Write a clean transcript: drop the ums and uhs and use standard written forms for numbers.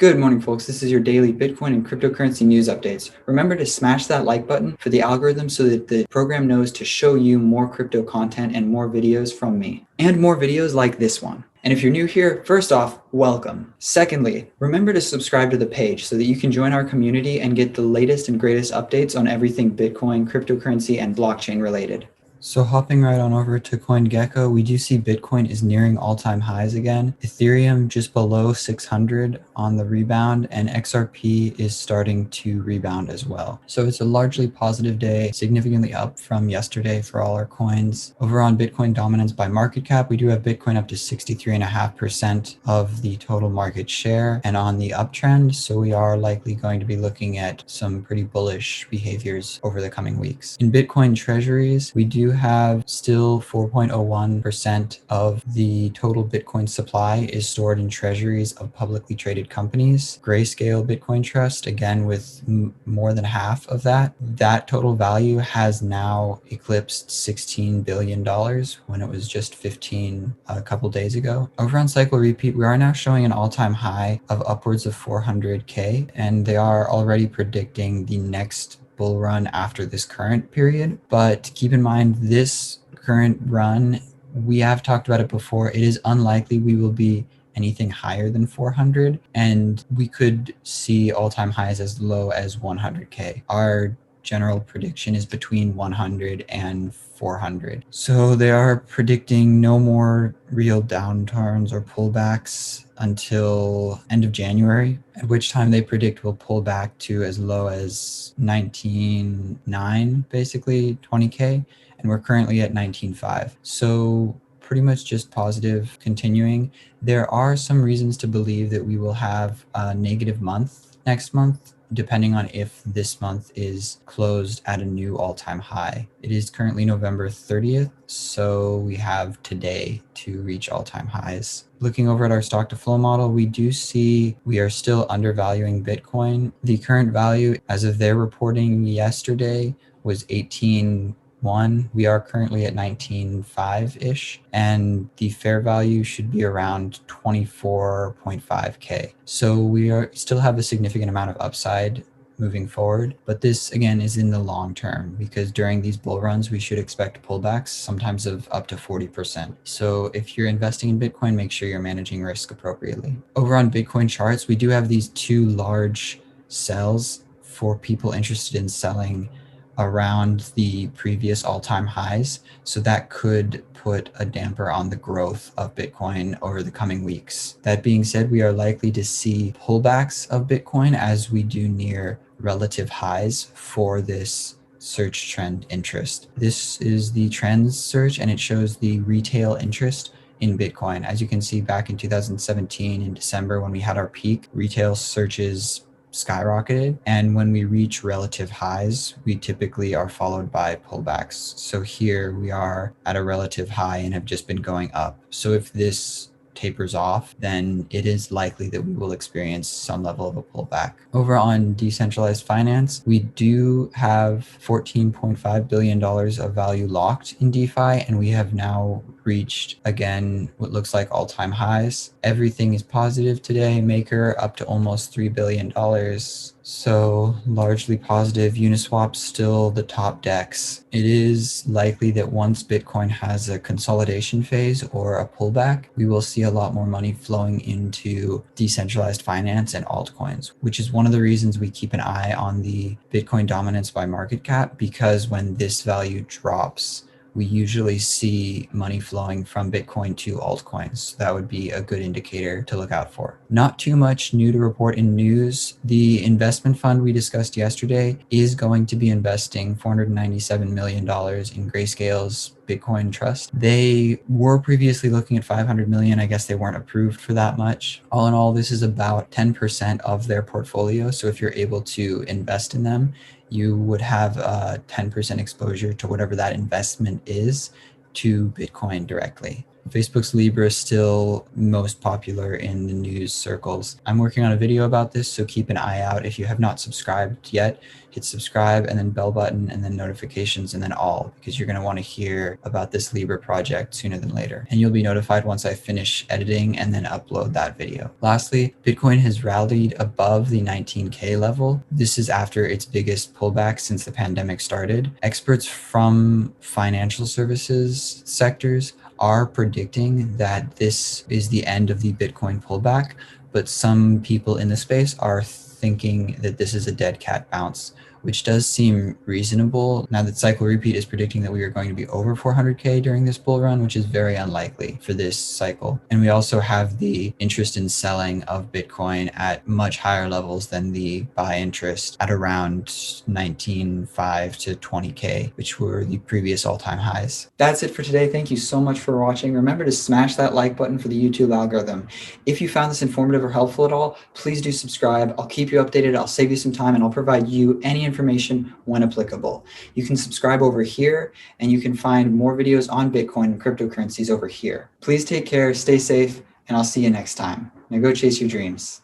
Good morning, folks. This is your daily Bitcoin and cryptocurrency news updates. Remember to smash that like button for the algorithm so that the program knows to show you more crypto content and more videos from me, and more videos like this one. And if you're new here, first off, welcome. Secondly, remember to subscribe to the page so that you can join our community and get the latest and greatest updates on everything Bitcoin, cryptocurrency, and blockchain related. So hopping right on over to CoinGecko, we do see Bitcoin is nearing all-time highs again. Ethereum just below 600 on the rebound, and XRP is starting to rebound as well. So it's a largely positive day, significantly up from yesterday for all our coins. Over on Bitcoin dominance by market cap, we do have Bitcoin up to 63.5% of the total market share and on the uptrend. So we are likely going to be looking at some pretty bullish behaviors over the coming weeks. In Bitcoin treasuries, we do have still 4.01% of the total Bitcoin supply is stored in treasuries of publicly traded companies. Grayscale Bitcoin Trust, again with more than half of that total value has now eclipsed $16 billion when it was just 15 a couple days ago. Over on Cycle Repeat, we are now showing an all-time high of upwards of 400K, and they are already predicting the next bull run after this current period. But keep in mind, this current run, we have talked about it before, it is unlikely we will be anything higher than 400, and we could see all-time highs as low as 100K. Our general prediction is between 100 and 400. So they are predicting no more real downturns or pullbacks until end of January, at which time they predict will pull back to as low as 19.9, basically 20K, and we're currently at 19.5. So pretty much just positive continuing. There are some reasons to believe that we will have a negative month next month, depending on if this month is closed at a new all-time high. It is currently November 30th, so we have today to reach all-time highs. Looking over at our stock to flow model, we do see we are still undervaluing Bitcoin. The current value as of their reporting yesterday was 18.1. We are currently at 19.5-ish, and the fair value should be around 24.5K. So we still have a significant amount of upside moving forward, but this again is in the long term, because during these bull runs we should expect pullbacks, sometimes of up to 40%. So if you're investing in Bitcoin, make sure you're managing risk appropriately. Over on Bitcoin charts, we do have these two large sells for people interested in selling around the previous all-time highs. So that could put a damper on the growth of Bitcoin over the coming weeks. That being said, we are likely to see pullbacks of Bitcoin as we do near relative highs for this search trend interest. This is the trends search, and it shows the retail interest in Bitcoin. As you can see, back in 2017 in December, when we had our peak, retail searches skyrocketed, and when we reach relative highs, we typically are followed by pullbacks. So here we are at a relative high and have just been going up. So if this tapers off, then it is likely that we will experience some level of a pullback. Over on decentralized finance, we do have $14.5 billion of value locked in DeFi, and we have now reached again what looks like all-time highs. Everything is positive today. Maker up to almost $3 billion. So largely positive. Uniswap still the top DEX. It is likely that once Bitcoin has a consolidation phase or a pullback, we will see a lot more money flowing into decentralized finance and altcoins, which is one of the reasons we keep an eye on the Bitcoin dominance by market cap, because when this value drops, we usually see money flowing from Bitcoin to altcoins. So that would be a good indicator to look out for. Not too much new to report in news. The investment fund we discussed yesterday is going to be investing $497 million in Grayscale's Bitcoin Trust. They were previously looking at 500 million. I guess they weren't approved for that much. All in all, this is about 10% of their portfolio. So if you're able to invest in them, you would have a 10% exposure to whatever that investment is to Bitcoin directly. Facebook's Libra is still most popular in the news circles. I'm working on a video about this, so keep an eye out. If you have not subscribed yet, hit subscribe and then bell button and then notifications and then all, because you're going to want to hear about this Libra project sooner than later. And you'll be notified once I finish editing and then upload that video. Lastly, Bitcoin has rallied above the 19K level. This is after its biggest pullback since the pandemic started. Experts from financial services sectors are predicting that this is the end of the Bitcoin pullback, but some people in the space are thinking that this is a dead cat bounce, which does seem reasonable. Now that Cycle Repeat is predicting that we are going to be over 400K during this bull run, which is very unlikely for this cycle. And we also have the interest in selling of Bitcoin at much higher levels than the buy interest at around 19.5 to 20K, which were the previous all-time highs. That's it for today. Thank you so much for watching. Remember to smash that like button for the YouTube algorithm. If you found this informative or helpful at all, please do subscribe. I'll keep you updated. I'll save you some time and I'll provide you any information when applicable. You can subscribe over here and you can find more videos on Bitcoin and cryptocurrencies over here. Please take care, stay safe, and I'll see you next time. Now go chase your dreams.